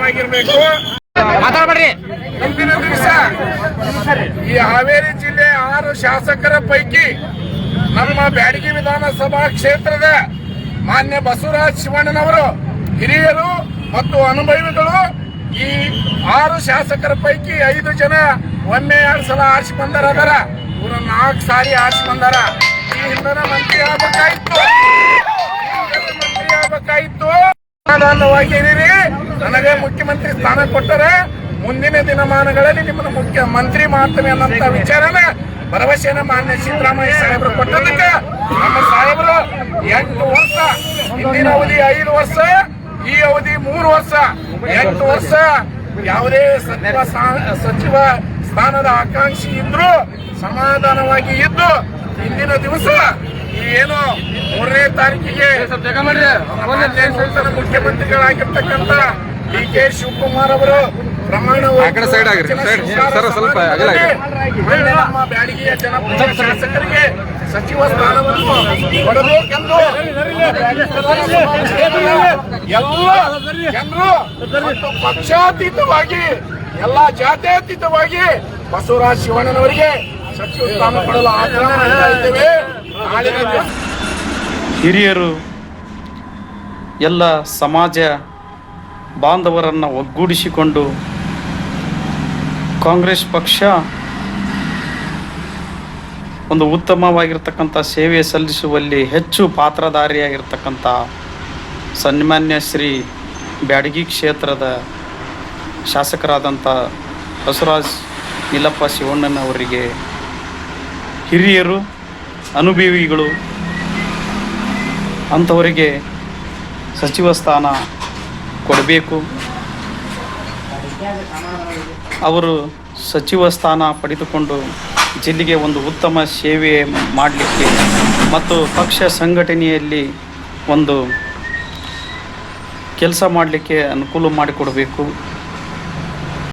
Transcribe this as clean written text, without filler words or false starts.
ಸಮಾಧಾನವಾಗಿರ್ಬೇಕು. ಮುಂದಿನ ದಿವಸ ಈ ಹಾವೇರಿ ಜಿಲ್ಲೆ 6 ಶಾಸಕರ ಪೈಕಿ ನಮ್ಮ ಬ್ಯಾಡಗಿ ವಿಧಾನಸಭಾ ಕ್ಷೇತ್ರದ ಮಾನ್ಯ ಬಸವರಾಜ ಶಿವಣ್ಣನವರು ಹಿರಿಯರು ಮತ್ತು ಅನುಭವಿಗಳು. ಈ 6 ಶಾಸಕರ ಪೈಕಿ 5 ಜನ ಒಮ್ಮೆ 2 ಸಲ ಆರಿಸಿ ಬಂದಾರ. ಇವರು 4 ಸಾರಿ ಆರಿಸಿ ಬಂದಾರ. ಈ ಹಿಂದಿನ ಮಂತ್ರಿ ಆಗ್ಬೇಕಾಯ್ತು. ಸಮಾಧಾನವಾಗಿರಿ. ನನಗೆ ಮುಖ್ಯಮಂತ್ರಿ ಸ್ಥಾನ ಕೊಟ್ಟರೆ ಮುಂದಿನ ದಿನಮಾನಗಳಲ್ಲಿ ನಿಮ್ಮನ್ನು ಮುಖ್ಯಮಂತ್ರಿ ಮಾಡ್ತೇವೆ ಅನ್ನೋಂಥ ವಿಚಾರನ ಭರವಸೆನ ಮಾನ್ಯ ಸಿದ್ದರಾಮಯ್ಯ ಸಾಹೇಬರು ಕೊಟ್ಟದಕ್ಕೆ ನಮ್ಮ ಸಾಹೇಬರು 8 ವರ್ಷ, ಹಿಂದಿನ ಅವಧಿ 5 ವರ್ಷ, ಈ ಅವಧಿ 3 ವರ್ಷ, 8 ವರ್ಷ ಯಾವುದೇ ಸಚಿವ ಸ್ಥಾನದ ಆಕಾಂಕ್ಷಿ ಇದ್ರು ಸಮಾಧಾನವಾಗಿ ಇದ್ದು ಇಂದಿನ ದಿವಸ ಏನು 3ನೇ ತಾರೀಕಿಗೆ ಮುಖ್ಯಮಂತ್ರಿಗಳಾಗಿರ್ತಕ್ಕಂಥ ಡಿ.ಕೆ. ಶಿವಕುಮಾರ್ ಅವರು ಪ್ರಮಾಣ ನಮ್ಮ ಬ್ಯಾಡಗಿಯ ಜನಪ್ರಿಯ ಶಾಸಕರಿಗೆ ಸಚಿವ ಸ್ಥಾನವನ್ನು ಕೊಡಬೇಕೆಂದು ಎಲ್ಲ ಜನರು ಮತ್ತು ಪಕ್ಷಾತೀತವಾಗಿ ಎಲ್ಲ ಜಾತ್ಯತೀತವಾಗಿ ಬಸವರಾಜ ಶಿವಣ್ಣನವರಿಗೆ ಸಚಿವ ಸ್ಥಾನ ಕೊಡಲು ಆಗ್ರಹ ಮಾಡ್ತಾ ಇದ್ದೇವೆ. ಹಿರಿಯರು ಎಲ್ಲ ಸಮಾಜ ಬಾಂಧವರನ್ನು ಒಗ್ಗೂಡಿಸಿಕೊಂಡು ಕಾಂಗ್ರೆಸ್ ಪಕ್ಷ ಒಂದು ಉತ್ತಮವಾಗಿರ್ತಕ್ಕಂಥ ಸೇವೆ ಸಲ್ಲಿಸುವಲ್ಲಿ ಹೆಚ್ಚು ಪಾತ್ರಧಾರಿಯಾಗಿರ್ತಕ್ಕಂಥ ಸನ್ಮಾನ್ಯ ಶ್ರೀ ಬ್ಯಾಡಗಿ ಕ್ಷೇತ್ರದ ಶಾಸಕರಾದಂಥ ಬಸವರಾಜ ನೀಲಪ್ಪ ಶಿವಣ್ಣನವರಿಗೆ ಹಿರಿಯರು ಅನುಭವಿಗಳು ಅಂಥವರಿಗೆ ಸಚಿವ ಸ್ಥಾನ ಕೊಡಬೇಕು. ಅವರು ಸಚಿವ ಸ್ಥಾನ ಪಡೆದುಕೊಂಡು ಜಿಲ್ಲೆಗೆ ಒಂದು ಉತ್ತಮ ಸೇವೆ ಮಾಡಲಿಕ್ಕೆ ಮತ್ತು ಪಕ್ಷ ಸಂಘಟನೆಯಲ್ಲಿ ಒಂದು ಕೆಲಸ ಮಾಡಲಿಕ್ಕೆ ಅನುಕೂಲ ಮಾಡಿಕೊಡಬೇಕು.